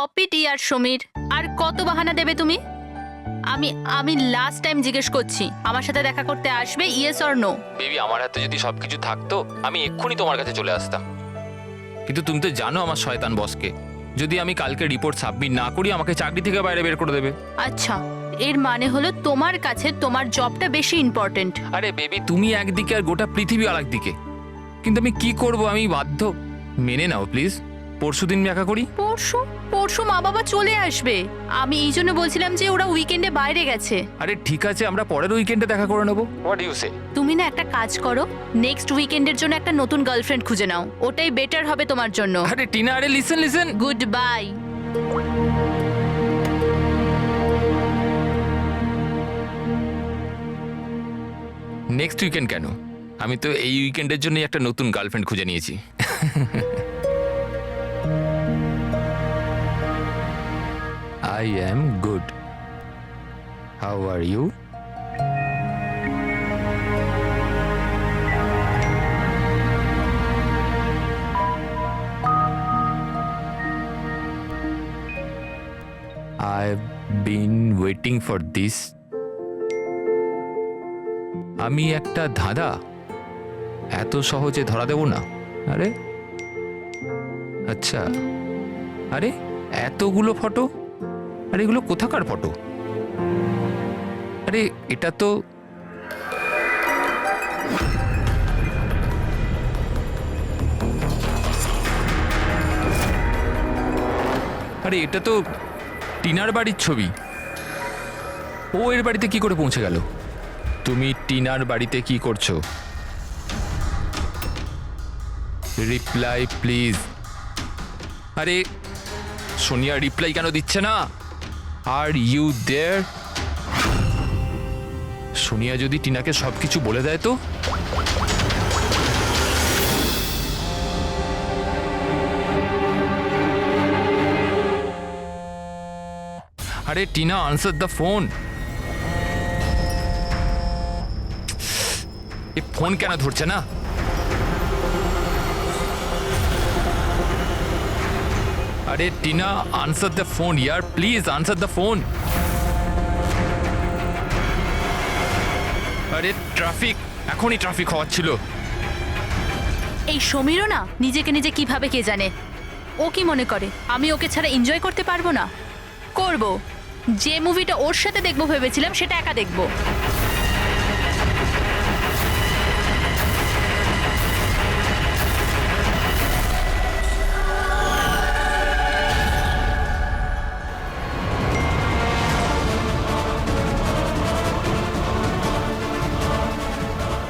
Stop it ইয়ার সমীর। আর কত বাহানা দেবে তুমি? আমি আমি লাস্ট টাইম জিজ্ঞেস করছি, আমার সাথে দেখা করতে আসবে, ইয়েস অর নো? বেবি, আমার হাতে যদি সবকিছু থাকতো আমি এক্ষুনি তোমার কাছে চলে আসতাম, কিন্তু তুমি তো জানো আমার শয়তান বসকে। যদি আমি কালকে রিপোর্ট সাবমিট না করি আমাকে চাকরি থেকে বাইরে বের করে দেবে। আচ্ছা, এর মানে হলো তোমার কাছে তোমার জবটা বেশি ইম্পর্টেন্ট। আরে বেবি, তুমি একদিকে আর গোটা পৃথিবী আরেক দিকে, কিন্তু আমি কি করব, আমি বাধ্য। মেনে নাও প্লিজ, পরশুদিন দেখা করি। পরশু? পরশু মা বাবা চলে আসবে। আমি এই জন্য বলছিলাম যে ওরা উইকেন্ডে বাইরে গেছে। আরে ঠিক আছে, আমরা পরের উইকেন্ডে দেখা করে নেবো। হোয়াট ইউ সে? তুমি না একটা কাজ করো, নেক্সট উইকেন্ডের জন্য একটা নতুন গার্লফ্রেন্ড খুঁজে নাও, ওটাই বেটার হবে তোমার জন্য। আরে টিনা, আরে listen listen. Good bye. Next weekend কেন? আমি তো এই উইকেন্ডের জন্য একটা নতুন গার্লফ্রেন্ড খুঁজে নিয়েছি। I am good. How are you? I've been waiting for this. আমি একটা ধাঁধা এত সহজে ধরা দেব না। আরে আচ্ছা, আরে এতগুলো ফটো, আরে এগুলো কোথাকার ফটো? আরে এটা তো আরে এটা তো টিনার বাড়ির ছবি। ও এর বাড়িতে কি করে পৌঁছে গেল? তুমি টিনার বাড়িতে কি করছো? Reply please. আরে সোনিয়া রিপ্লাই কেন দিচ্ছে না? Are you there? সোনিয়া যদি টিনাকে সবকিছু বলে দেয় তো? আরে Tina, answer the phone. A phone কেন ধরছে না? আরে Tina, answer the phone year, please answer the phone. আরে ট্রাফিক, এখনই ট্রাফিক হওয়াচ্ছিল। এই সমীরও না নিজেকে নিজে কিভাবে কে জানে। ও কি মনে করে আমি ওকে ছাড়া এনজয় করতে পারবো না? করব। যে মুভিটা ওর সাথে দেখবো ভেবেছিলাম সেটা একা দেখবো।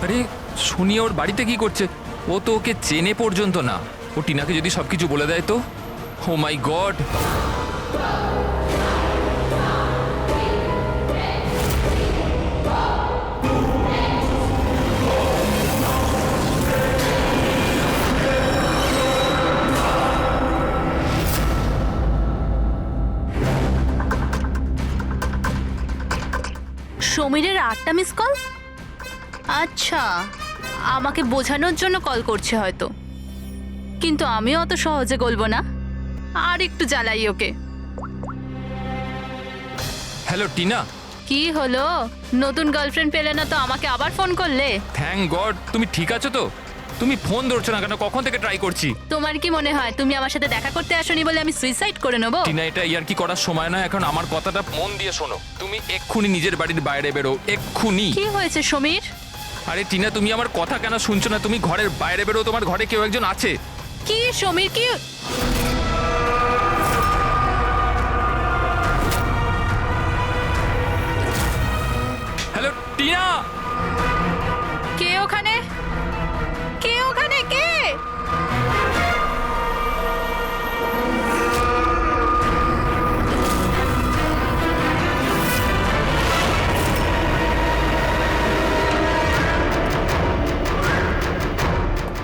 আরে সোনিয়া ওর বাড়িতে কি করছে? ও তো ওকে চেনে পর্যন্ত না। ও টিনাকে যদি সবকিছু বলে দেয় তো? Oh my God! সমীরের 8টা মিস কল? আচ্ছা, আমাকে বোঝানোর জন্য কল করছে হয়তো, কিন্তু আমিও অত সহজে গলবো না। আর একটু জ্বালাই ওকে। হ্যালো টিনা। কি হলো? নতুন গার্লফ্রেন্ড পেলে না তো আমাকে আবার ফোন করলে? থ্যাংক গড, তুমি ঠিক আছো তো? তুমি ফোন ধরছো না কেন? কখন থেকে ট্রাই করছি। তোমার কি মনে হয় তুমি আমার সাথে দেখা করতে আসোনি বলে আমি সুইসাইড করে নেবো? টিনা, এটা ইয়ার কি করার সময় না এখন। আমার কথাটা মন দিয়ে শোনো। তুমি এক্ষুনি নিজের বাড়ির বাইরে বেরো, এক্ষুনি। কি হয়েছে সমীর? আরে টিনা, তুমি আমার কথা কেন শুনছো না? তুমি ঘরের বাইরে বেরো, তোমার ঘরে কেউ একজন আছে। কি সমীর, কি? হ্যালো টিনা। কে ওখানে? কে ওখানে? কে?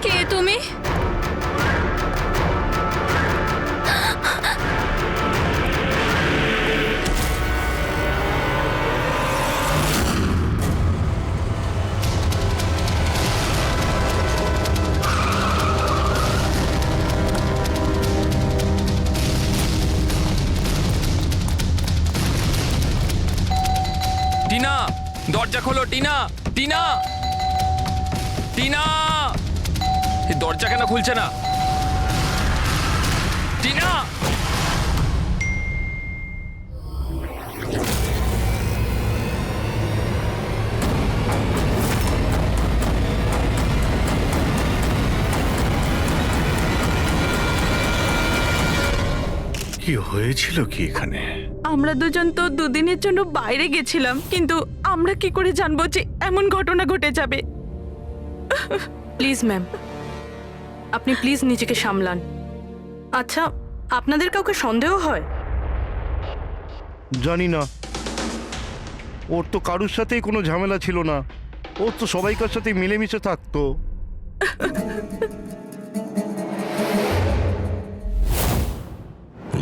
কে তুমি? টিনা, দরজা খোলো টিনা। টিনা, টিনা, এই দরজা কেন খুলছে না? টিনা, কি হয়েছিল কি এখানে? আমরা দুজন তো দুদিনের জন্য বাইরে গেছিলাম, কিন্তু আমরা কি করে জানবো যে এমন ঘটনা ঘটে যাবে? প্লিজ ম্যাম, আপনি প্লিজ নিজেকে সামলান। আচ্ছা, আপনাদের কাউকে সন্দেহ হয়? জানি না, ওর তো কারুর সাথেই কোনো ঝামেলা ছিল না। ওর তো সবাইকার সাথে মিলেমিশে থাকতো।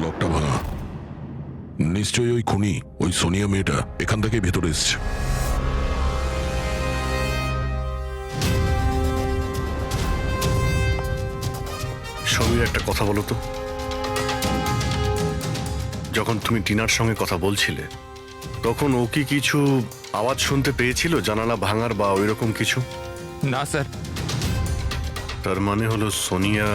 লকটা ভাঙা, নিশ্চয়ই ওই খুনি, ওই সোনিয়া মেয়েটা এখান থেকে ভেতরে এসছে। সমীর, একটা কথা বলো তো, যখন তুমি টিনার সঙ্গে কথা বলছিলে তখন ও কি কিছু আওয়াজ শুনতে পেয়েছিল, জানালা ভাঙার বা ওইরকম কিছু? না স্যার। তার মানে হলো সোনিয়া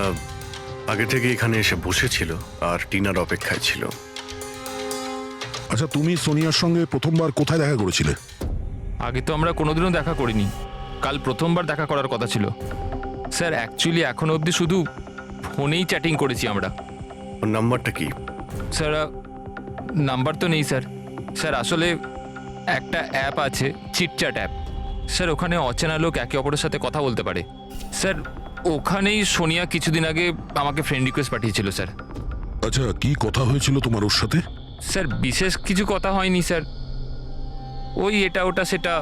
আগে থেকে এখানে এসে বসেছিল আর টিনার অপেক্ষায় ছিল। আচ্ছা, তুমি সোনিয়ার সঙ্গে প্রথমবার কোথায় দেখা করেছিলে? আগে তো আমরা কোনোদিনও দেখা করিনি, কাল প্রথমবার দেখা করার কথা ছিল স্যার। অ্যাকচুয়ালি এখনো অবধি শুধু ফোনেই চ্যাটিং করেছি আমরা। ওর নাম্বারটা কি? স্যার নাম্বার তো নেই স্যার। স্যার আসলে একটা অ্যাপ আছে, চিটচ্যাট অ্যাপ স্যার, ওখানে অচেনা লোক একে অপরের সাথে কথা বলতে পারে স্যার। ওখানেই সোনিয়া কিছুদিন আগে আমাকে ফ্রেন্ড রিকোয়েস্ট পাঠিয়েছিল স্যার। আচ্ছা, কি কথা হয়েছিল তোমার ওর সাথে? স্যার বিশেষ কিছু কথা হয়নি স্যার, ওই এটা ওটা সেটা,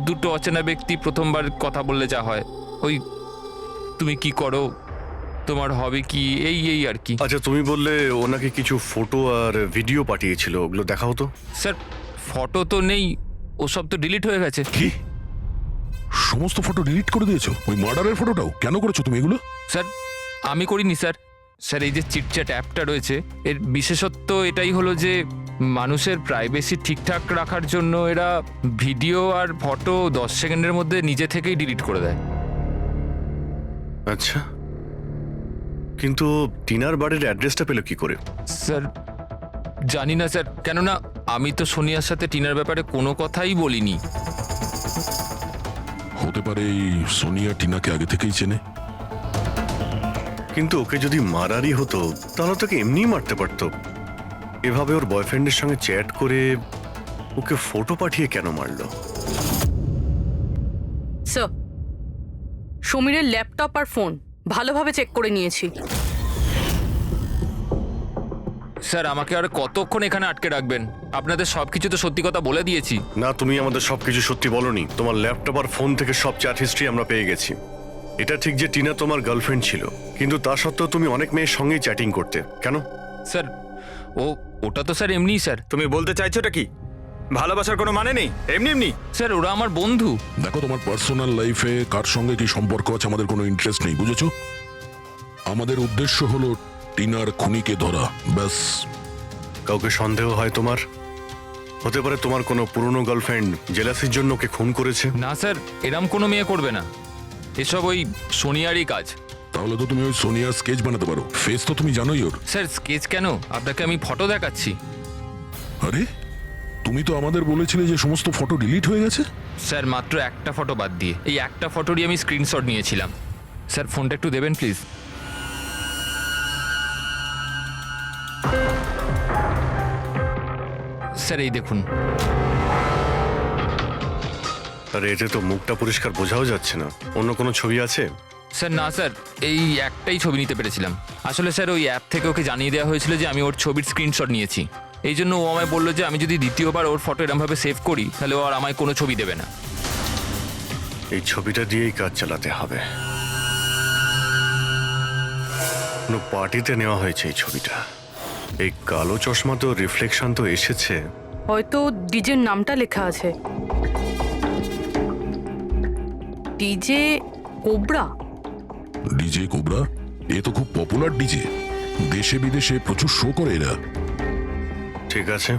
দুটো অচেনা ব্যক্তি প্রথমবার কথা বললে যা হয়, ওই তুমি কি করো, তোমার হবে কি, এই এই আর কি। আচ্ছা, তুমি বললে ওনাকে কিছু ফটো আর ভিডিও পাঠিয়েছিল, ওগুলো দেখাও তো। স্যার ফটো তো নেই, ওসব তো ডিলিট হয়ে গেছে। কি সমস্ত ফটো ডিলিট করে দিয়েছো? ওই মার্ডারের ফটোটাও? কেন করেছো তুমি এগুলো? স্যার আমি করিনি স্যার। স্যার এই যে চিটচ্যাট অ্যাপটা রয়েছে, এর বিশেষত্ব এটাই হলো যে মানুষের প্রাইভেসি ঠিকঠাক রাখার জন্য এরা ভিডিও আর ফটো 10 সেকেন্ডের মধ্যে নিজে থেকেই ডিলিট করে দেয়। আচ্ছা, কিন্তু টিনার বাড়ির অ্যাড্রেসটা পেলো কি করে? স্যার জানি না স্যার, কেননা আমি তো সোনিয়ার সাথে টিনার ব্যাপারে কোনো কথাই বলিনি। হতে পারে এই সোনিয়া টিনাকে আগে থেকেই চেনে। কিন্তু ওকে যদি মারারই হতো তাহলে তোকে এমনিই মারতে পারতো। এভাবে ওর বয়ফ্রেন্ডের সঙ্গে চ্যাট করে ওকে ফটো পাঠিয়ে কেন মারলো? স্যার, সমীরের ল্যাপটপ আর ফোন ভালোভাবে চেক করে নিয়েছি। স্যার আমাকে আর কতক্ষণ এখানে আটকে রাখবেন? আপনাদের সব কিছু তো সত্যি কথা বলে দিয়েছি। না, তুমি আমাদের সবকিছু সত্যি বলনি। তোমার ল্যাপটপ আর ফোন থেকে সব চ্যাট হিস্ট্রি আমরা পেয়ে গেছি। এটা ঠিক যে টিনা তোমার গার্লফ্রেন্ড ছিল, কিন্তু তা সত্ত্বেও তুমি অনেক মেয়ের সঙ্গেই চ্যাটিং করতে কেন? স্যার ওটা তো স্যার এমনিই স্যার। তুমি বলতে চাইছোটা কি? ভালোবাসার কোনো মানে নেই, এমনি এমনি? স্যার ওরা আমার বন্ধু। দেখো, তোমার পার্সোনাল লাইফে কার সঙ্গে কি সম্পর্ক আছে আমাদের কোনো ইন্টারেস্ট নেই, বুঝেছো? আমাদের উদ্দেশ্য হলো টিনার খুনিকে ধরা, ব্যাস। কাউকে সন্দেহ হয় তোমার? হতে পারে তোমার কোনো পুরনো গার্লফ্রেন্ড জেলাসির জন্য ওকে খুন করেছে। না স্যার, এরম কোনো মেয়ে করবে না, এসব ওই সোনিয়ারই কাজ। তাহলে তো তুমি ওই সোনিয়ার স্কেচ বানাতে পারো, ফেস তো তুমি জানোই ওর। স্যার স্কেচ কেন, আপনাকে আমি ফটো দেখাচ্ছি। আরে, তুমি তো আমাদের বলেছিলে যে সমস্ত ফটো ডিলিট হয়ে গেছে। স্যার মাত্র একটা ফটো বাদ দিয়ে, এই একটা ফটোরই আমি স্ক্রিনশট নিয়েছিলাম। স্যার ফোনটা একটু দেবেন প্লিজ। স্যার এই দেখুন। আর এতে তো মুখটা পরিষ্কার বোঝাও যাচ্ছে না। অন্য কোনো ছবি আছে? স্যার না স্যার, এই একটাই ছবি নিতে পেরেছিলাম। আসলে স্যার ওই অ্যাপ থেকে ওকে জানিয়ে দেওয়া হয়েছিল যে আমি ওর ছবির স্ক্রিনশট নিয়েছি, এই জন্য ও আমায় বললো যে আমি যদি দ্বিতীয়বার ওর ফটো এরমভাবে সেভ করি তাহলে ও আর আমায় কোনো ছবি দেবে না। এই ছবিটা দিয়েই কাজ চালাতে হবে। কোনো পার্টিতে নেওয়া হয়েছে এই ছবিটা। এই কালো চশমা তো রিফ্লেকশন তো এসেছে। হয়তো ডিজের নামটা লেখা আছে, ডিজে কোবরা। DJ Cobra? এ তো খুব পপুলার ডিজে, দেশে বিদেশে প্রচুর শো করে এরা। ঠিক আছে,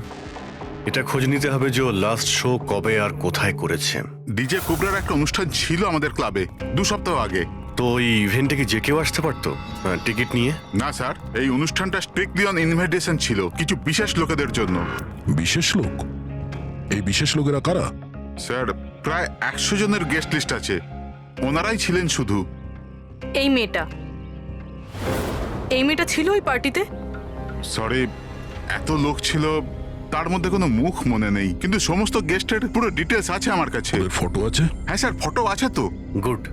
এটা খোঁজ নিতে হবে যে লাস্ট শো কবে আর কোথায় করেছে। ডিজে কুবরার একটা অনুষ্ঠান ছিল আমাদের ক্লাবে 2 সপ্তাহ আগে। তো এই ইভেন্টে কি যে কেউ আসতে পারতো টিকিট নিয়ে? না স্যার, এই অনুষ্ঠানটা স্ট্রিক্টলি অন ইনভাইটেশন ছিল, কিছু বিশেষ লোকেদের জন্য। বিশেষ লোক? এই বিশেষ লোকেরা কারা? স্যার, প্রায় 100 জনের গেস্ট লিস্ট আছে, ওনারাই ছিলেন শুধু। এই মেয়েটা ছিল ওই পার্টিতে? সরি, এত লোক ছিল, তার মধ্যে কোনো মুখ মনে নেই, কিন্তু সমস্ত গেস্টের পুরো ডিটেলস আছে আমার কাছে। ওদের ফটো আছে? হ্যাঁ স্যার, ফটো আছে তো। গুড,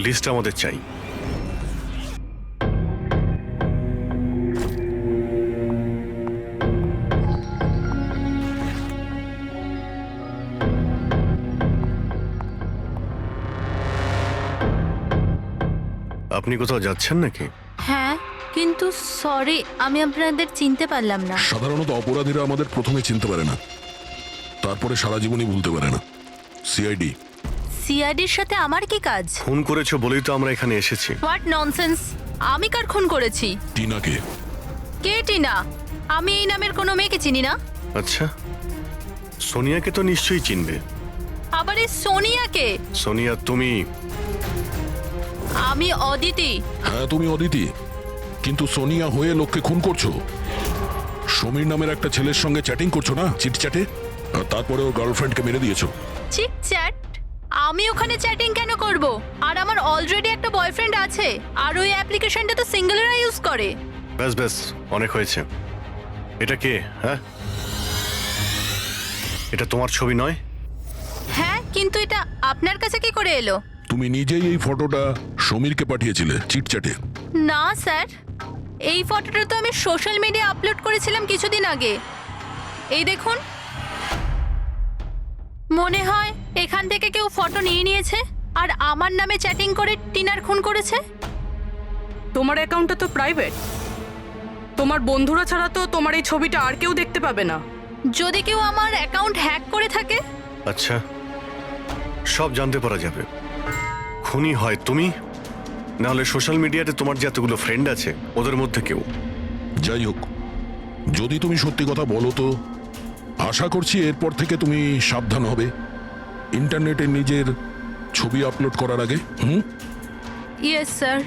লিস্ট আমাদের চাই। আপনি কোথাও যাচ্ছেন নাকি? হ্যাঁ, কিন্তু সরি, আমি আপনাদের চিনতে পারলাম না। সাধারণত অপরাধীরা আমাদের প্রথমে চিনতে পারে না, তারপরে সারা জীবনই ভুলতে পারে না। সিআইডি। সিআইডির সাথে আমার কি কাজ? খুন করেছো বলেই তো আমরা এখানে এসেছি। What nonsense! আমি কার খুন করেছি? টিনাকে। কে টিনা? আমি এই নামের কোনো মেয়েকে চিনি না। আচ্ছা, সোনিয়াকে তো নিশ্চয়ই চিনবে। আবার এই সোনিয়াকে? সোনিয়া তুমি? আমি অদিতি। হ্যাঁ, তুমি অদিতি, কিন্তু সোনিয়া হয়ে লোককে খুন করছো। সমীর নামের একটা ছেলের সঙ্গে চ্যাটিং করছো না, চিটচ্যাটে, আর তারপরে ওর গার্লফ্রেন্ডকে মেরে দিয়েছো। Cheat chat? আমি ওখানে চ্যাটিং কেন করব? আর আমার অলরেডি একটা বয়ফ্রেন্ড আছে, আর ওই অ্যাপ্লিকেশনটা তো সিঙ্গেলরা ইউজ করে। ব্যাস ব্যাস, অনেক হয়েছে। এটা কে? হ্যাঁ, এটা তোমার ছবি নয়? হ্যাঁ, কিন্তু এটা আপনার কাছে কি করে এলো? তুমি নিজেই এই ফটোটা সমীরকে পাঠিয়েছিলে চিটচ্যাটে। না স্যার, এই ফটোটা তো আমি সোশ্যাল মিডিয়া আপলোড করেছিলাম কিছুদিন আগে। এই দেখুন, মনে হয় এখান থেকে কেউ ফটো নিয়ে নিয়েছে আর আমার নামে চ্যাটিং করে টিনার খুন করেছে। তোমার অ্যাকাউন্টটা তো প্রাইভেট, তোমার বন্ধুরা ছাড়া তো তোমার এই ছবিটা আর কেউ দেখতে পাবে না। যদি কেউ আমার অ্যাকাউন্ট হ্যাক করে থাকে? আচ্ছা, সব জানতে পারা যাবে। খুনি হয় তুমি, না হলে সোশ্যাল মিডিয়াতে তোমার যে এতগুলো ফ্রেন্ড আছে ওদের মধ্যে কেউ। যাই হোক, যদি তুমি সত্যি কথা বলো তো আশা করছি এরপর থেকে তুমি সাবধান হবে ইন্টারনেটে নিজের ছবি আপলোড করার আগে। Yes sir.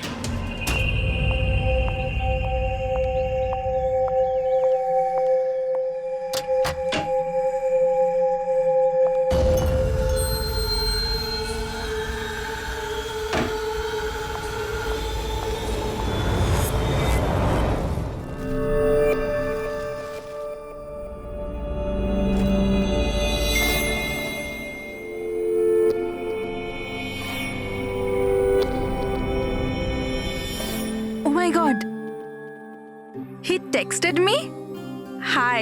Oh my god. He texted me? Hi.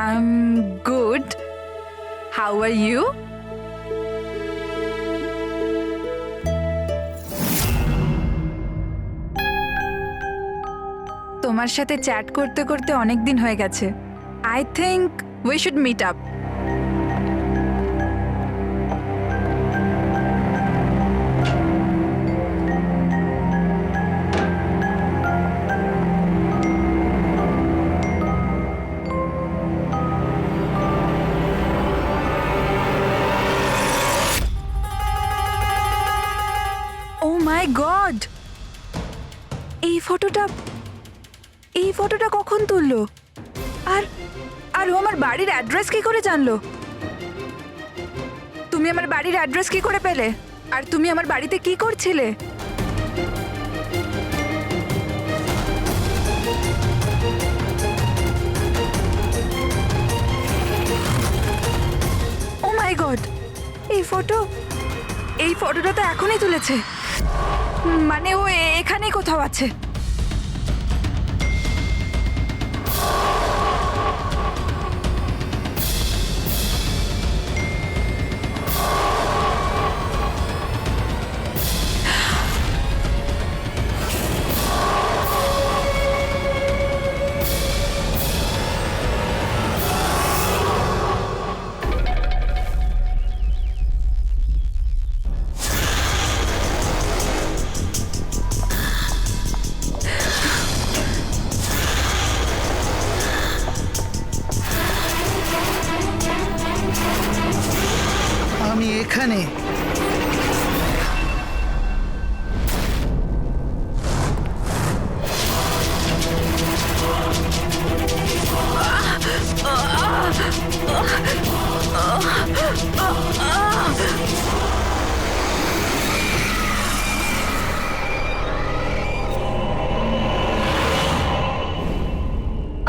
I'm good. How are you? তোমার সাথে চ্যাট করতে করতে অনেক দিন হয়ে গেছে। I think we should meet up. Oh my god! এই ফটোটা কখন তুললো? আর ও আমার বাড়ির অ্যাড্রেস কি করে জানলো? তুমি আমার বাড়ির অ্যাড্রেস কি করে পেলে? আর তুমি আমার বাড়িতে কি করছিলে? ও মাই গড! এই ফটোটা তো এখনই তুলেছে। মানে ও এখানেই কোথাও আছে।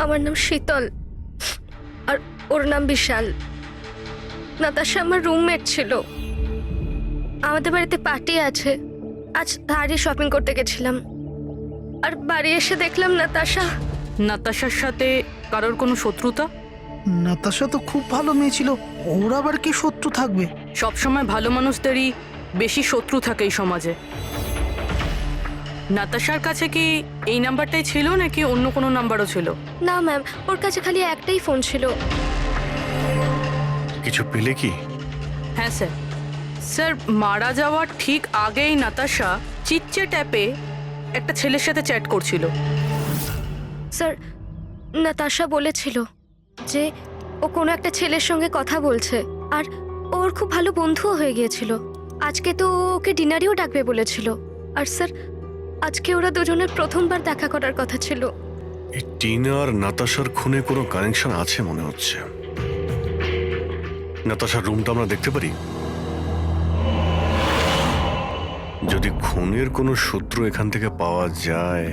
আমার নাম শীতল আর ওর নাম বিশাল। নাতাশা আমার রুমমেট ছিল। আমাদের বাড়িতে পার্টি আছে, আজ ধারে শপিং করতে গেছিলাম আর বাড়ি এসে দেখলাম নাতাশার সাথে কারোর কোনো শত্রুতা? নাতাশা তো খুব ভালো মেয়ে ছিল, ওর আবার কি শত্রু থাকবে? সবসময় ভালো মানুষদেরই বেশি শত্রু থাকে এই সমাজে। নাতাশার কাছে কি এই নাম্বারটাই ছিল নাকি অন্য কোনো নাম্বারও ছিল? না ম্যাম, ওর কাছে খালি একটাই ফোন ছিল। কিছু পেলে কি? হ্যাঁ স্যার। স্যার, মারা যাওয়ার ঠিক আগেই নাতাশা চিটচ্যাট অ্যাপে একটা ছেলের সাথে চ্যাট করছিল। স্যার, নাতাশা বলেছিল যে ও কোনো একটা ছেলের সঙ্গে কথা বলছে আর ওর খুব ভালো বন্ধুও হয়ে গিয়েছিল। আজকে তো ও ওকে ডিনারেও ডাকবে বলেছিল। আর স্যার, আজকে ওরা দুজনের প্রথমবার দেখা করার কথা ছিল। এই টিনা আর নাতাশার খুনে কোনো কানেকশন আছে মনে হচ্ছে। নাতাশার রুমটা আমরা দেখতে পারি? যদি খুনের কোনো সূত্র এখান থেকে পাওয়া যায়।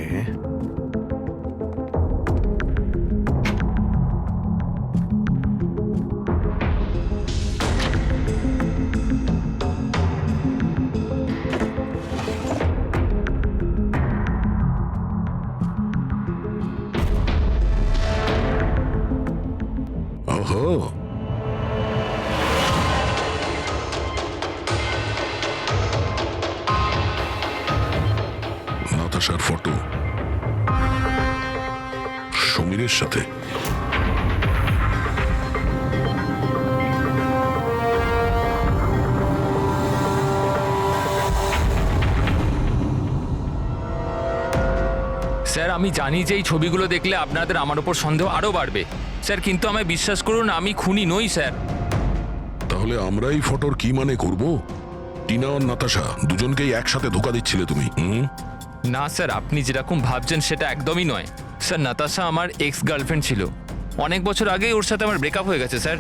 ওহো, নাতাশার ফটো সমীরের সাথে। স্যার আমি জানি যে এই ছবিগুলো দেখলে আপনাদের আমার ওপর সন্দেহ আরও বাড়বে স্যার, কিন্তু আমায় বিশ্বাস করুন আমি খুনি নই স্যার। তাহলে আমরা এই ফটোর কি মানে করব? টিনা আর নাতাশা দুজনকেই একসাথে ধোকা দিচ্ছিলে তুমি? না স্যার, আপনি যেরকম ভাবছেন সেটা একদমই নয় স্যার। নাতাশা আমার এক্স গার্লফ্রেন্ড ছিল, অনেক বছর আগেই ওর সাথে আমার ব্রেকআপ হয়ে গেছে স্যার।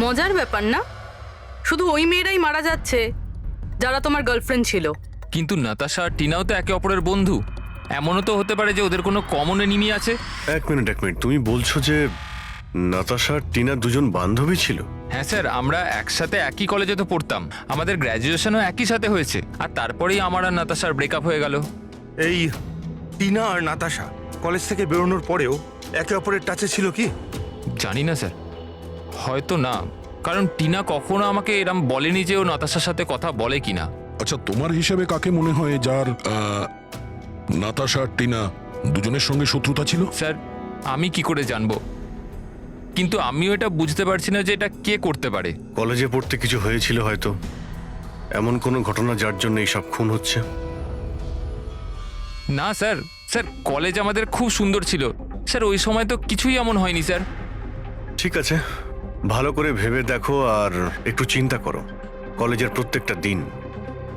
মজার ব্যাপার না? শুধু ওই মেয়েরাই মারা যাচ্ছে যারা তোমার গার্লফ্রেন্ড ছিল। কিন্তু নাতাশা আর টিনাও তো একে অপরের বন্ধু। এমনও তো হতে পারে যে ওদের কোনো কমন এনিমি আছে। এক মিনিট, তুমি বলছো যে নাতাশা আর টিনা দুজন বান্ধবী ছিল? হ্যাঁ স্যার, আমরা একসাথে একই কলেজে তো পড়তাম, আমাদের গ্র্যাজুয়েশনও একই সাথে হয়েছে, আর তারপরেই আমার আর নাতাশার ব্রেকআপ হয়ে গেল। এই টিনা আর নাতাশা কলেজ থেকে বেরোনোর পরেও একে অপরের টাচে ছিল কি? জানি না স্যার, হয়তো না, কারণ টিনা কখনো আমাকে এরম বলেনি যে ও নাতাশার সাথে কথা বলে কিনা। আচ্ছা, তোমার হিসাবে কাকে মনে হয় যার নাতাশা আর টিনা দুজনের সঙ্গে শত্রুতা ছিল? স্যার আমি কি করে জানবো, কিন্তু আমিও এটা বুঝতে পারছি না যে এটা কে করতে পারে। কলেজে পড়তে কিছু হয়েছিল হয়তো, এমন কোনো ঘটনা যার জন্য এইসব খুন হচ্ছে। না স্যার, স্যার কলেজ আমাদের খুব সুন্দর ছিল স্যার, ওই সময় তো কিছুই এমন হয়নি স্যার। ঠিক আছে, ভালো করে ভেবে দেখো আর একটু চিন্তা করো কলেজের প্রত্যেকটা দিন,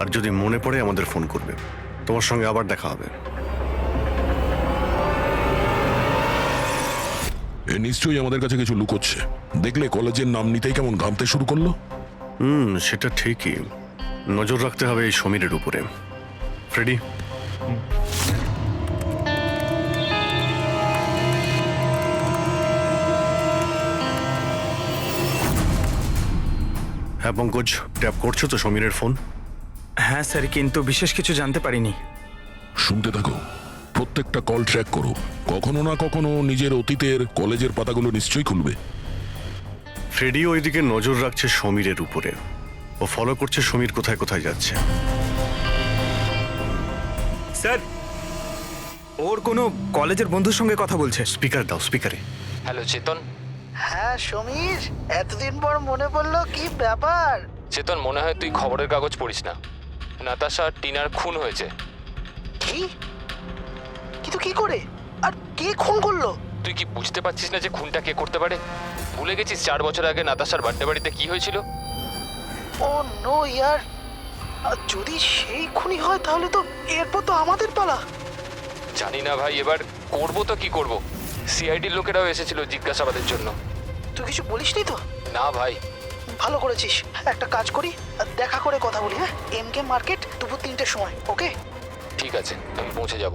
আর যদি মনে পড়ে আমাদের ফোন করবে। তোমার সঙ্গে আবার দেখা হবে। এ নিশ্চয়ই আমাদের কাছে কিছু লুকোচ্ছে। দেখলে কলেজের নাম নিতেই কেমন ঘামতে শুরু করলো। সেটা ঠিকই, নজর রাখতে হবে এই সমীরের উপরে। ফ্রেডি, হ্যাঁ পঙ্কজ, ট্যাপ করছো তো সমীরের ফোন? হ্যাঁ স্যার, কিন্তু বিশেষ কিছু জানতে পারিনি। শুনতে থাকো, প্রত্যেকটা কল ট্র্যাক করো। কখনো না কখনো নিজের অতীতের কলেজের পাতাগুলো নিশ্চয়ই খুলবে। ফ্রেডি ওইদিকে নজর রাখছে সমীরের উপরে, ও ফলো করছে সমীর কোথায় কোথায় যাচ্ছে। স্যার, ওর কোনো কলেজের বন্ধুর সঙ্গে কথা বলছে। স্পিকার দাও, স্পিকারে। হ্যালো চেতন। হ্যাঁ সমীর, এতদিন পর মনে পড়লো, কি ব্যাপার? চেতন, মনে হয় তুই খবরের কাগজ পড়িস না, নাতাশা আর টিনার খুন হয়েছে। কি? কিন্তু কি করে আর কে খুন করলো? তুই কি বুঝতে পারছিস না যে খুনটা কে করতে পারে? ভুলে গেছিস 4 বছর আগে নাতাশার বার্থডে বাড়িতে কি হয়েছিল? ও নো ইয়ার, যদি সেই খুনি হয় তাহলে তো এরপর তো আমাদের পালা। জানি না ভাই, এবার করবো তো কি করব। সিআইডির লোকেরাও এসেছিল জিজ্ঞাসাবাদের জন্য। তুই কিছু বলিসনি তো? না ভাই। ভালো করেছিস, একটা কাজ করি, দেখা করে কথা বলি। হ্যাঁ, এমকে মার্কেট দুপুর 3টের সময়, ওকে? ঠিক আছে, আমি পৌঁছে যাব।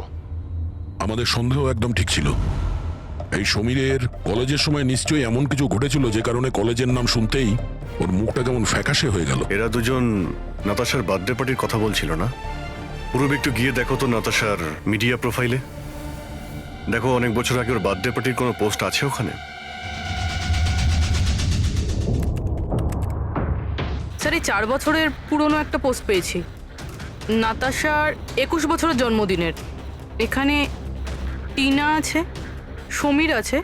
আমাদের সন্দেহ একদম ঠিক ছিল। এই সমীরের কলেজের সময় নিশ্চয়ই এমন কিছু ঘটেছিল যে কারণে কলেজের নাম শুনতেই ওর মুখটা কেমন ফ্যাকাশে হয়ে গেল। এরা দুজন নাতাশার বার্থডে পার্টির কথা বলছিল না? পুরো একটু গিয়ে দেখো তো নাতাশার মিডিয়া প্রোফাইলে। দেখো অনেক বছর আগে ওর বার্থডে পার্টির কোনো পোস্ট আছে ওখানে? স্যার এই 4 বছরের পুরনো একটা পোস্ট পেয়েছি, নাতাশার 21 বছরের জন্মদিনের। এখানে টিনা আছে, সমীর আছে,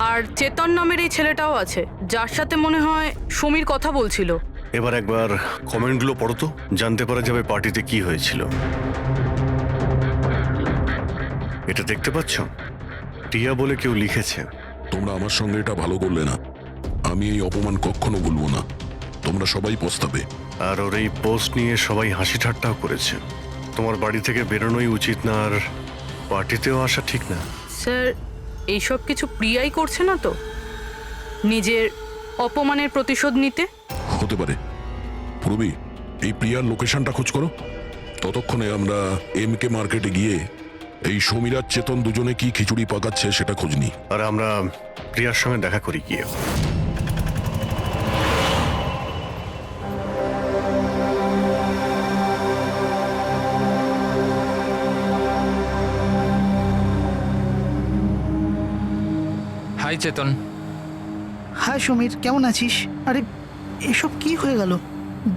আর চেতন নামের এই ছেলেটাও আছে, যার সাথে মনে হয় সমীর কথা বলছিল। এবার একবার কমেন্টগুলো পড়ো তো, জানতে পারা যাবে পার্টিতে কি হয়েছিল। এটা দেখতে পাচ্ছ? টিয়া বলে কেউ লিখেছে। তোমরা আমার সঙ্গে এটা ভালো করলে না। আমি এই অপমান কখনো ভুলবো না। তোমরা সবাই পস্তাবে। আর ওর এই পোস্ট নিয়ে সবাই হাসি ঠাট্টাও করেছে। তোমার বাড়ি থেকে বেরোনোই উচিত না, আর পার্টিতেও আসা ঠিক না। স্যার এইসব কিছু প্রিয়াই করছে না তো, নিজের অপমানের প্রতিশোধ নিতে? হতে পারে। পূর্বী, এই প্রিয়ার লোকেশনটা খোঁজ করো। ততক্ষণে আমরা MK মার্কেটে গিয়ে এই সমীর আর চেতন দুজনে কি খিচুড়ি পাকাচ্ছে সেটা খোঁজ নিই। আর আমরা প্রিয়ার সঙ্গে দেখা করি গিয়ে। হাই চেতন। হাই সমীর, কেমন আছিস? আরে এসব কি হয়ে গেল?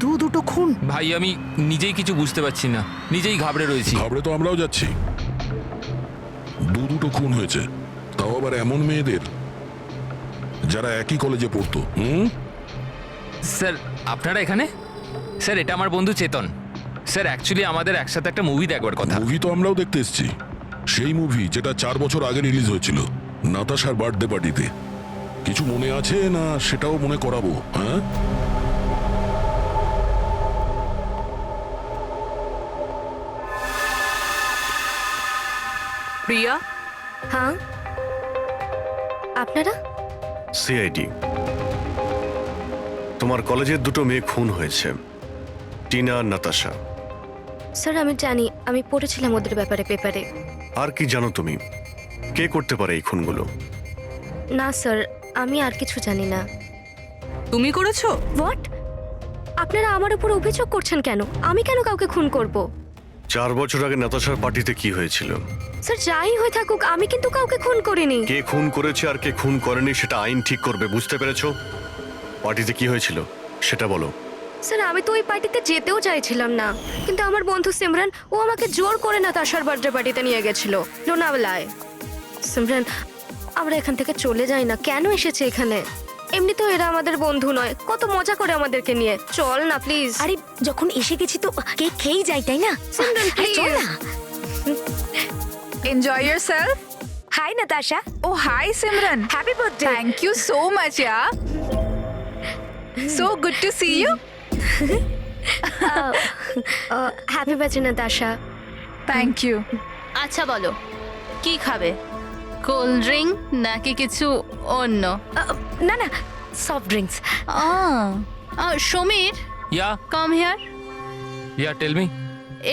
দুটো খুন। ভাই আমি নিজেই কিছু বুঝতে পারছি না, নিজেই ঘাবড়ে রয়েছি। ঘাবড়ে তো আমরাও যাচ্ছি। দুটো খুন হয়েছে, তাও আবার এমন মেয়েদের যারা একই কলেজে পড়তো। স্যার আপনারা এখানে? স্যার এটা আমার বন্ধু চেতন। স্যার অ্যাকচুয়ালি আমাদের একসাথে একটা মুভি দেখবার কথা। মুভি তো আমরাও দেখতে এসেছি, সেই মুভি যেটা 4 বছর আগে রিলিজ হয়েছিল নাতাশার বার্থডে পার্টিতে। কিছু মনে আছে না সেটাও মনে করাবো? হ্যাঁ, প্রিয়া, হ্যাঁ আপনারা? সিআইডি। তোমার কলেজের দুটো মেয়ে খুন হয়েছে, টিনা আর নাতাশা। স্যার আমি জানি, আমি পড়েছিলাম ওদের ব্যাপারে পেপারে। আর কি জানো তুমি? কে করতে পারে এই খুনগুলো? না স্যার, আমি আর কিছু জানি না। তুমি করেছো? হোয়াট? আপনারা আমার উপর অভিযোগ করছেন কেন? আমি কেন কাউকে খুন করব? 4 বছর আগে নাতাশার পার্টিতে কি হয়েছিল? স্যার যাই হয়ে থাকুক, আমি কিন্তু কাউকে খুন করিনি। কে খুন করেছে আর কে খুন করেনি সেটা আইন ঠিক করবে, বুঝতে পেরেছো? পার্টিতে কি হয়েছিল সেটা বলো। স্যার আমি তো ওই পার্টিতে যেতেও চাইছিলাম না, কিন্তু আমার বন্ধু সিমরান ও আমাকে জোর করে নাতাশার বার্থডে পার্টিতে নিয়ে গেছিল লোনাওয়ালায়। সিমরান, আমরা এখান থেকে চলে যাই না? কেন এসেছে এখানে? এমনি তো এরা আমাদের বন্ধু নয়, কত মজা করে আমাদেরকে নিয়ে। চল না প্লিজ। আরে যখন এসে গেছি তো কেক খেয়েই যাই, তাই না? সিমরান আরে চল প্লিজ। না। Enjoy yourself. Hi Natasha, Oh, hi Simran. Happy birthday. Thank you so much, yeah. So good to see you. Happy birthday Natasha. Thank you. আচ্ছা বলো, কি খাবে? কোল্ড ড্রিঙ্ক নাকি কিছু অন্য? না না, soft drinks. Sameer, yeah come here. Yeah tell me.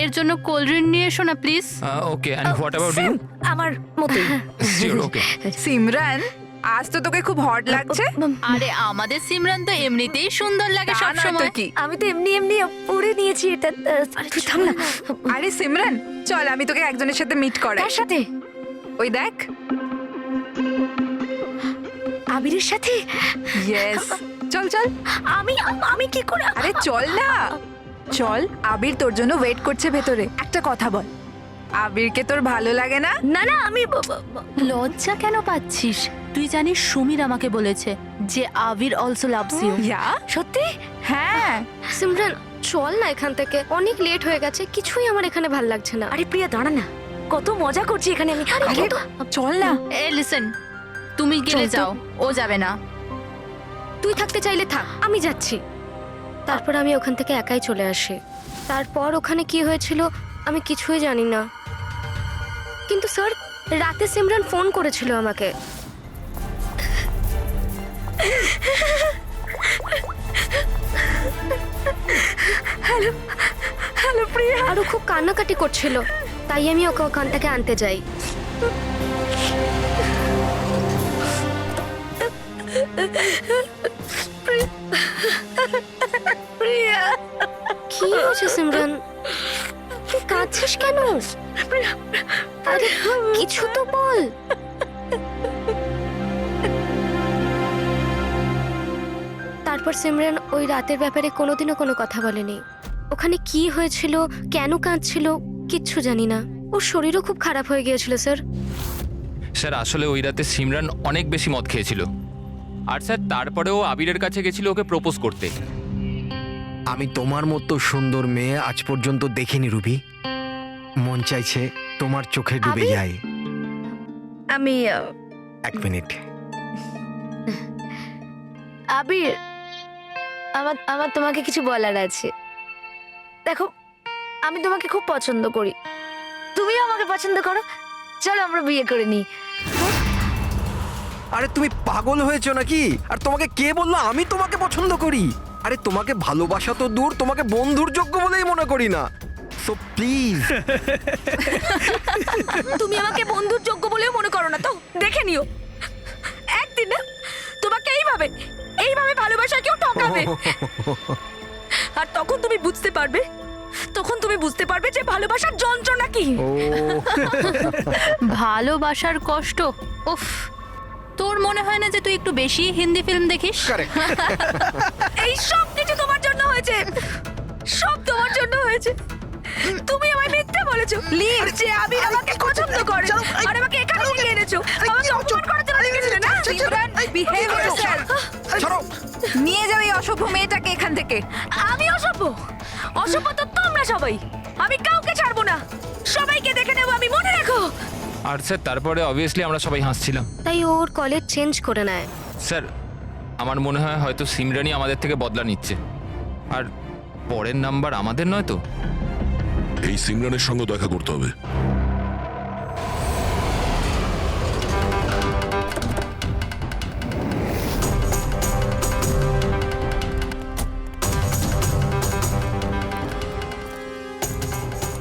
এর জন্য কোল্ড ড্রিঙ্ক নিয়ে এসো না please. Okay, and what about you? আমার মতোই। শিওর, ওকে। সিমরান, আজ তো তোকে খুব হট লাগছে। আরে আমাদের সিমরান তো এমনিতেই সুন্দর লাগে তা সব নয় তো সময়। কি? আমি তো এমনি এমনি পরে নিয়েছি এটা। তুই থাম না। আরে সিমরান, চল আমি তোকে একজনের সাথে মিট করাই। তার সাথে? ওই দেখ। আবিরের সাথে? ইয়েস, চল চল। আমি আমি কি করে? আরে চল না, চল। আবির তোর জন্য ওয়েট করছে ভেতরে। একটা কথা বল, আবিরকে তোর ভালো লাগে না? না না, আমি লজ্জা কেন পাচ্ছিস? তুই জানিস সমীর আমাকে বলেছে যে আবির অলসো লাভস ইউ। ইয়া, সত্যি? হ্যাঁ। সিমরান চল না এখান থেকে, অনেক লেট হয়ে গেছে, কিছুই আমার এখানে ভাল লাগছে না। আরে প্রিয়া দাঁড়া না, কত মজা করছি এখানে আমি। আরে চল না। এ লিসেন, তুমি গেলে চল তো। যাও, ও যাবে না। তুই থাকতে চাইলে থাক, আমি যাচ্ছি। তারপর আমি ওখান থেকে একাই চলে আসি। তারপর ওখানে কি হয়েছিল আমি কিছুই জানি না, কিন্তু স্যার রাতে সিমরান ফোন করেছিল আমাকে। হ্যালো হ্যালো প্রিয়া। আরো খুব কান্নাকাটি করছিল, তাই আমি ওকে ওখান থেকে আনতে যাই। প্রিয়া, কি হয়েছে সিমরান? তুই কাঁদছিস কেন? আরে কিছু তো বল। তারপর সিমরান ওই রাতের ব্যাপারে কোনোদিনও কোনো কথা বলেনি। ওখানে কি হয়েছিল, কেন কাঁদছিল কিচ্ছু জানি না। ওর শরীরও খুব খারাপ হয়ে গিয়েছিল স্যার। স্যার আসলে ওই রাতে সিমরান অনেক বেশি মদ খেয়েছিল। আর স্যার তারপরে ও আবিরের কাছে গেছিল ওকে প্রপোজ করতে। আমি তোমার মতো সুন্দর মেয়ে আজ পর্যন্ত দেখিনি রুবি। মন চাইছে তোমার চোখে ডুবে আবির? যাই। আমি এক মিনিট। আবির, আমার আমার তোমাকে কিছু বলার আছে। দেখো, আমি তোমাকে খুব পছন্দ করি, তুমিও আমাকে পছন্দ করো। চলো আমরা বিয়ে করে নিই। আরে তুমি পাগল হয়েছো নাকি? আর তোমাকে কে বললো আমি তোমাকে পছন্দ করি? আরে তোমাকে ভালোবাসা তো দূর, তোমাকে বন্ধুর যোগ্য বলেই মনে করি না। So please. তুমি আমাকে বন্ধুর যোগ্য বলেও মনে করো না তো? দেখে নিও, একদিন না তোমাকে এইভাবে এইভাবে ভালোবাসা কেউ ঠকাবে। আর তখন তুমি বুঝতে পারবে, যে ভালোবাসার যন্ত্রণা কি। ভালোবাসার কষ্ট, উফ। তোর মনে হয় না যে তুই একটু বেশি হিন্দি ফিল্ম দেখিস? এই সব কিছু তোমার জন্য হয়েছে, সব তোমার জন্য হয়েছে। তুমি আমায় মিথ্যে বলেছো যে আমি আমাকে পছন্দ করে, আর আমাকে এখানে থেকে এনেছো আমাকে অপমান করার জন্য লিখেছিলে না? Behave yourself. ছাড়ো। নিয়ে যাও এই অসভ্য মেয়েটাকে এখান থেকে। আমি অসভ্য? অসভ্য তো তোমরা সবাই। আমি কাউকে ছাড়বো না, সবাইকে দেখে নেবো আমি, মনে রেখো। আর স্যার তারপরে অবভিয়াসলি আমরা সবাই হাসছিলাম। তাই ওর কলেজ চেঞ্জ করে নেয়। স্যার আমার মনে হয় হয়তো সিমরানই আমাদের থেকে বদলা নিচ্ছে। আর পরের নাম্বার আমাদের নয় তো? এই সিমরানের সঙ্গে দেখা করতে হবে।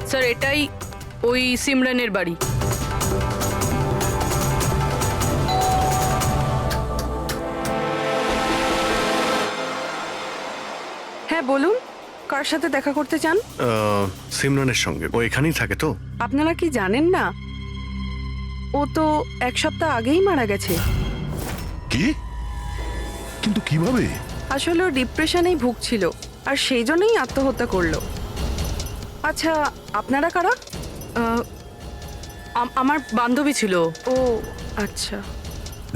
স্যার এটাই ওই সিমরানের বাড়ি। হ্যাঁ বলুন, কার সাথে দেখা করতে চান? সিমরানের সঙ্গে। ও এখানেই থাকে তো? আপনারা কি জানেন না, ও তো এক সপ্তাহ আগেই মারা গেছে। কি? কিন্তু কিভাবে? আসলে ও ডিপ্রেশনেই ভুগছিল, আর সেই জন্যই আত্মহত্যা করলো। আচ্ছা আপনারা কারা? আমার বান্ধবী ছিল। ও আচ্ছা।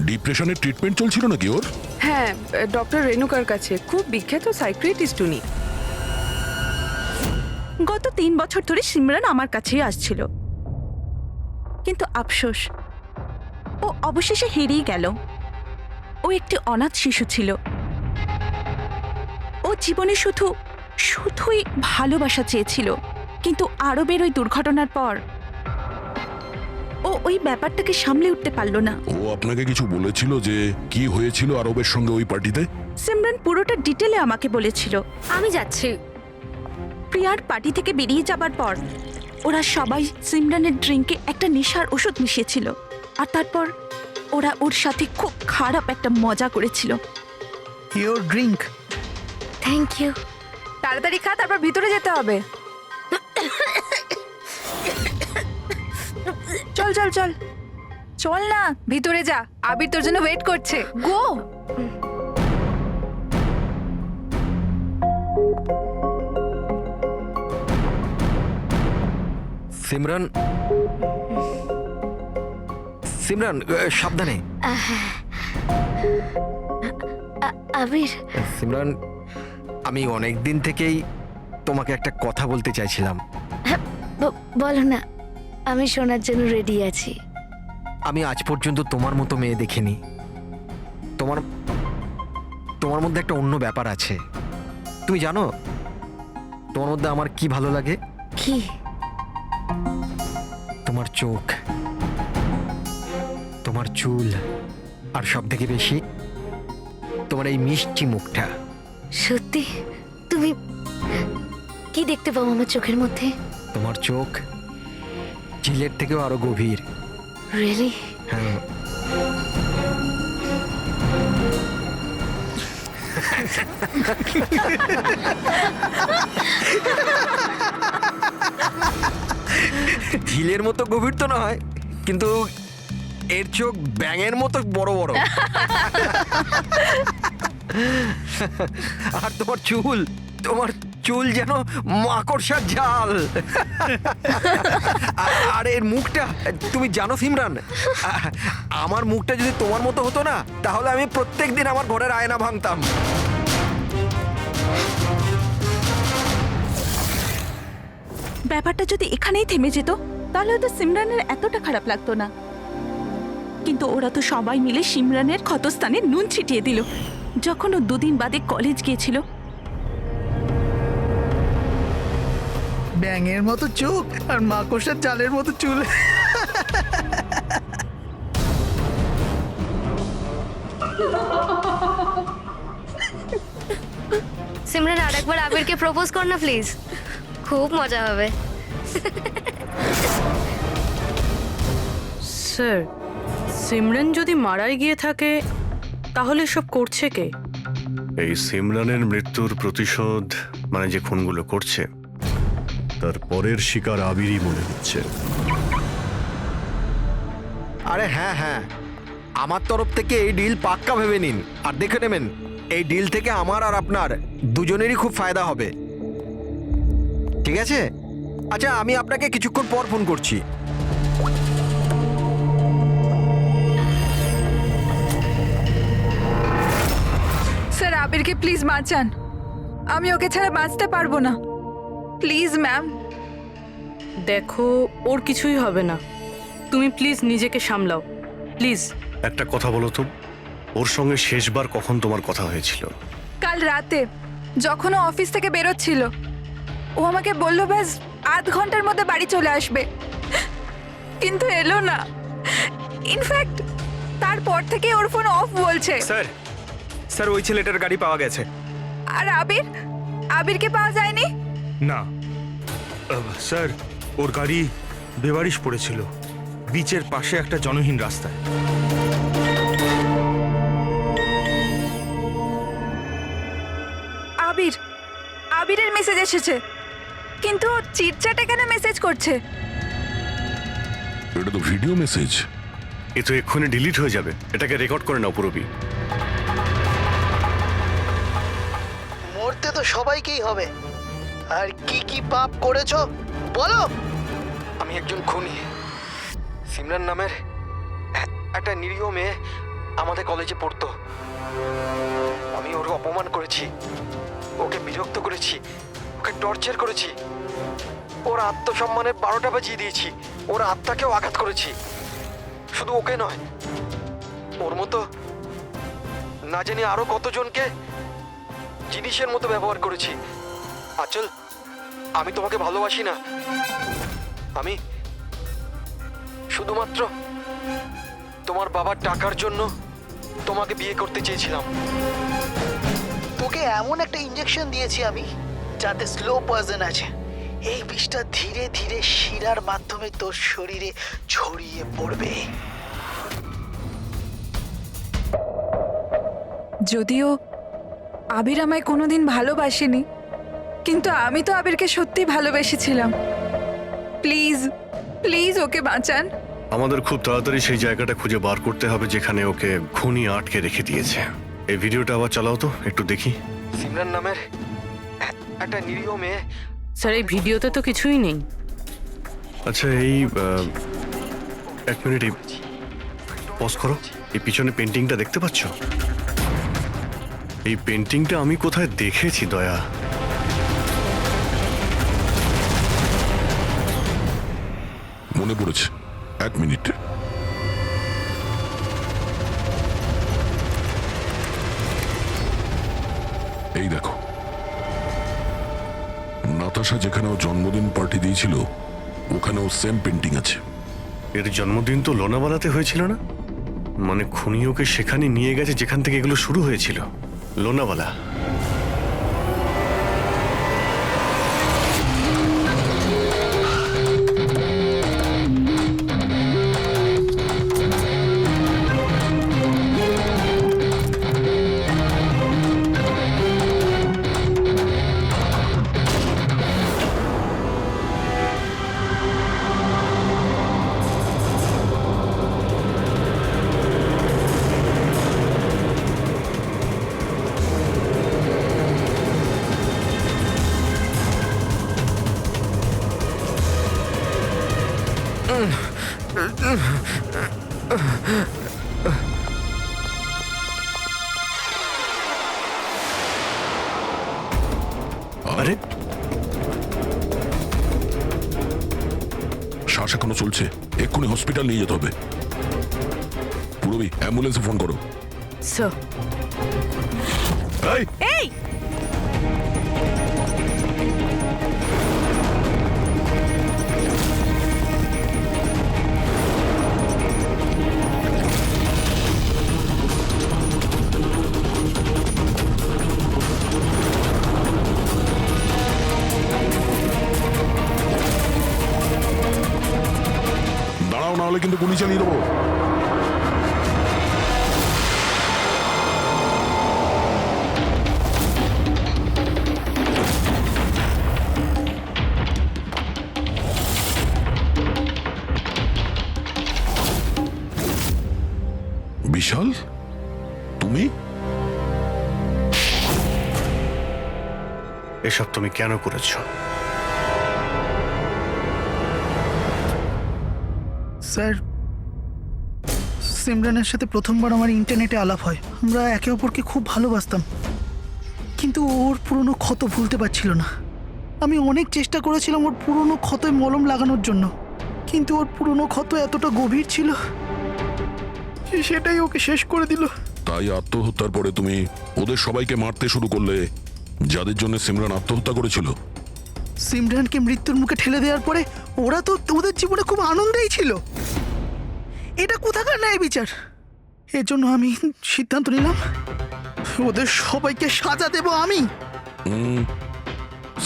ডিপ্রেশনের ট্রিটমেন্ট চলছিল নাকি ওর? হ্যাঁ, ডক্টর রেণুকার কাছে, খুব বিখ্যাত সাইকিয়াট্রিস্ট উনি। গত 3 বছর ধরে সিমরান আমার কাছেই আসছিল, কিন্তু আফসোস ও অবশেষে হেরিয়ে গেল। ও একটি অনাথ শিশু ছিল। ও জীবনে শুধুই ভালোবাসা চেয়েছিল, কিন্তু আরবের ওই দুর্ঘটনার পর ও ওই ব্যাপারটাকে সামলে উঠতে পারল না। ও আপনাকে কিছু বলেছিল যে কি হয়েছিল আরবের সঙ্গে ওই পার্টিতে? সিমরান পুরোটা ডিটেলে আমাকে বলেছিল। আমি যাচ্ছি। প্রিয়ার পার্টি থেকে বেরিয়ে যাবার পর ওরা সবাই সিমরানের ড্রিঙ্কে একটা নেশার ওষুধ মিশিয়েছিল, আর তারপর ওরা ওর সাথে খুব খারাপ একটা মজা করেছিল। Your drink. Thank you. তাড়াতাড়ি খা, তারপর ভিতরে যেতে হবে। চল চল চল চল না, ভিতরে যা, আবির তোর জন্য ওয়েট করছে। গো। সিমরান, সিমরান সাবধানে। আবির, সিমরান, আমি অনেক দিন থেকেই তোমাকে একটা কথা বলতে চাইছিলাম। বলো না, আমি শোনার জন্য রেডি আছি। আমি আজ পর্যন্ত তোমার মতো মেয়ে দেখিনি। তোমার মধ্যে একটা অন্য ব্যাপার আছে। তুমি জানো তোমার মধ্যে আমার কি ভালো লাগে? কি? তোমার চোখ, তোমার চুল, আর সব থেকে বেশি তোমার এই মিষ্টি মুখটা। সত্যি? তুমি কি দেখতে পাও আমার চোখের মধ্যে? তোমার চোখ ঝিলের থেকেও আরো গভীর। রিয়েলি? হ্যাঁ। ঝিলের মতো গভীর তো নয়, কিন্তু এর চোখ ব্যাঙের মতো বড় বড়। আর তোমার চুল যেন মাকড়সার জাল। আর এর মুখটা, তুমি জানো সিমরান, আমার মুখটা যদি তোমার মতো হতো না, তাহলে আমি প্রত্যেকদিন আমার ঘরের আয়না ভাঙতাম। ব্যাপারটা যদি এখানেই থেমে যেত তাহলে হয়তো সিমরানের এতটা খারাপ লাগতো না, কিন্তু ওরা তো সবাই মিলে সিমরানের ক্ষতস্থানে নুন ছিটিয়ে দিল যখন ও 2 দিন বাদে কলেজ গিয়েছিল। ব্যাঙের মতো চোখ আর মাকড়সার জালের মতো চুল। সিমরান আরেকবার আবিরকে প্রপোজ কর না প্লিজ, খুব মজা হবে। স্যার, সিমরান যদি মারাই গিয়ে থাকে তাহলে সব করছে কে? এই সিমরানের মৃত্যুর প্রতিশোধ মানে যে খুনগুলো করছে তার পরের শিকার আবিরই মনে হচ্ছে। আরে হ্যাঁ, আমার তরফ থেকে এই ডিল পাক্কা ভেবে নিন, আর দেখে নেবেন এই ডিল থেকে আমার আর আপনার দুজনেরই খুব ফায়দা হবে। ঠিক আছে? আচ্ছা, আমি আপনাকে কিছুক্ষণ পর ফোন করছি। স্যার, আবিরকে প্লিজ বাঁচান, আমি ওকে ছাড়া বাঁচতে পারবো না, প্লিজ ম্যাম। দেখো, ওর কিছুই হবে না, তুমি প্লিজ নিজেকে সামলাও, প্লিজ। একটা কথা বলো তো, ওর সঙ্গে শেষবার কখন তোমার কথা হয়েছিল? কাল রাতে যখন ও অফিস থেকে বেরোচ্ছিল, ও আমাকে বললো ব্যাস আধ ঘন্টার মধ্যে বাড়ি চলে আসবে, কিন্তু এলো না। ইনফ্যাক্ট তারপর থেকে ওর ফোন অফ বলছে। স্যার ওই ছেলেটার গাড়ি পাওয়া গেছে। আর আবিরকে পাওয়া যায়নি? না স্যার, ওর গাড়ি বেবারিশ পড়েছিল বিচের পাশে একটা জনহীন রাস্তায়। আবিরের মেসেজ এসেছে, কিন্তু ও চিটচ্যাটে কেন মেসেজ করছে? এটা তো ভিডিও মেসেজ। এ তো এক্ষুনি ডিলিট হয়ে যাবে, এটাকে রেকর্ড করে নাও পুরোপি। মরতে তো সবাইকেই হবে, আর কি কি পাপ করেছো বলো। আমি একজন খুনি। সিমরান নামের একটা নিরীহ মেয়ে আমাদের কলেজে পড়তো। আমি ওর অপমান করেছি, ওকে বিরক্ত করেছি, ওকে টর্চার করেছি, ওর আত্মসম্মানের 12টা বাজিয়ে দিয়েছি, ওর আত্মাকেও আঘাত করেছি। শুধু ওকে নয়, ওর মতো না জানি আরো কতজনকে জিনিসের মতো ব্যবহার করেছি। আচল, আমি তোমাকে ভালোবাসি না, আমি শুধুমাত্র তোমার বাবার টাকার জন্য তোমাকে বিয়ে করতে চেয়েছিলাম। তোকে এমন একটা ইঞ্জেকশন দিয়েছি আমি, যাতে স্লো পয়জন আছে। এই বিষটা ধীরে ধীরে শিরার মাধ্যমে তোর শরীরে ছড়িয়ে পড়বে। যদিও আবির আমায় কোনোদিন ভালোবাসেনি, কিন্তু আমি তো আবিরকে সত্যি ভালোবেসেছিলাম। প্লিজ প্লিজ ওকে বাঁচান। আমাদের খুব তাড়াতাড়ি সেই জায়গাটা খুঁজে বার করতে হবে যেখানে ওকে খুনি আটকে রেখে দিয়েছে। এই ভিডিওটা আবার চালাও তো, একটু দেখি। সিমরান নামের একটা নিরীহ মেয়ে। স্যার, এই ভিডিওতে তো কিছুই নেই। আচ্ছা, এই 1 মিনিট পজ করো। এই পিছনে পেন্টিংটা দেখতে পাচ্ছ? এই পেন্টিংটা আমি কোথায় দেখেছি দয়া। মনে পড়েছে, 1 মিনিট। এই দেখো, নাতাশা যেখানে ও জন্মদিন পার্টি দিয়েছিল ওখানেও সেম পেন্টিং আছে। এর জন্মদিন তো লোনাওয়ালাতে হয়েছিল না? মানে খুনি ওকে সেখানে নিয়ে গেছে যেখান থেকে এগুলো শুরু হয়েছিল, লোনাওয়ালা। আরে শ্বাস এখনো চলছে, এক্ষুনি হসপিটাল নিয়ে যেতে হবে। পুরবি, অ্যাম্বুলেন্সে ফোন করো। স্যার। এই, এই দাঁড়াও, না হলে কিন্তু গুলি চালিয়ে দেবো। বিশাল, তুমি? এসব তুমি কেন করেছো? স্যার, সিমরানের সাথে প্রথমবার আমার ইন্টারনেটে আলাপ হয়। আমরা একে অপরকে খুব ভালোবাসতাম, কিন্তু ওর পুরনো ক্ষত ভুলতে পারছিল না। আমি অনেক চেষ্টা করেছিলাম ওর পুরনো ক্ষতয় মলম লাগানোর জন্য, কিন্তু ওর পুরনো ক্ষত এতটা গভীর ছিল, সেটাই ওকে শেষ করে দিল। তাই আত্মহত্যার পরে তুমি ওদের সবাইকে মারতে শুরু করলে, যাদের জন্য সিমরান আত্মহত্যা করেছিল। সিমরানকে মৃত্যুর মুখে ঠেলে দেওয়ার পরে ওরা তো ওদের জীবনে খুব আনন্দেই ছিল। এটা কোথাকার ন্যায় বিচার? এর জন্য আমি সিদ্ধান্ত নিলাম ওদের সবাইকে সাজা দেব আমি।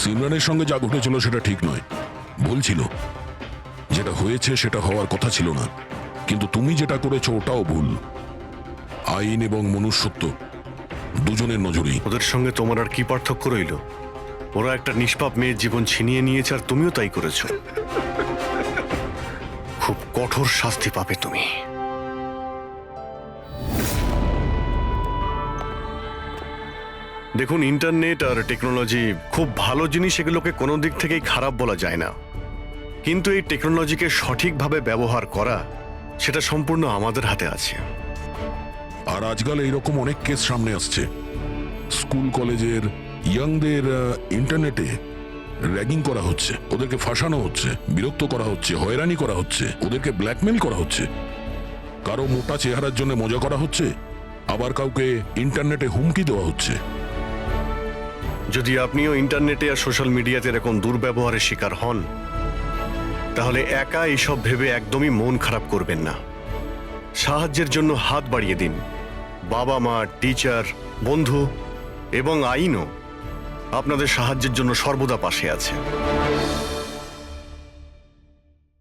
সিমরানের সঙ্গে যা ঘটেছিল সেটা ঠিক নয়, ভুল ছিল। যেটা হয়েছে সেটা হওয়ার কথা ছিল না, কিন্তু তুমি যেটা করেছো ওটাও ভুল। আইন এবং মনুষ্যত্ব দুজনের নজরেই। ওদের সঙ্গে তোমার আর কি পার্থক্য রইল? ওরা একটা নিষ্পাপ মেয়ের জীবন ছিনিয়ে নিয়েছে, আর তুমিও তাই করেছো। খুব কঠোর শাস্তি পাবে তুমি। দেখুন, ইন্টারনেট আর টেকনোলজি খুব ভালো জিনিস, এগুলোকে কোনো দিক থেকেই খারাপ বলা যায় না, কিন্তু এই টেকনোলজিকে সঠিকভাবে ব্যবহার করা সেটা সম্পূর্ণ আমাদের হাতে আছে। আর আজকাল এইরকম অনেক কেস সামনে আসছে। স্কুল কলেজের ইয়াংদের ইন্টারনেটে র্যাগিং করা হচ্ছে, ওদেরকে ফাঁসানো হচ্ছে, বিরক্ত করা হচ্ছে, হয়রানি করা হচ্ছে, ওদেরকে ব্ল্যাকমেল করা হচ্ছে। কারো মোটা চেহারার জন্য মজা করা হচ্ছে, আবার কাউকে ইন্টারনেটে হুমকি দেওয়া হচ্ছে। যদি আপনিও ইন্টারনেটে আর সোশ্যাল মিডিয়াতে এরকম দুর্ব্যবহারের শিকার হন, তাহলে একা এইসব ভেবে একদমই মন খারাপ করবেন না। সাহায্যের জন্য হাত বাড়িয়ে দিন। বাবা মা, টিচার, বন্ধু এবং আইনও আপনাদের সাহায্যের জন্য সর্বদা পাশে আছে।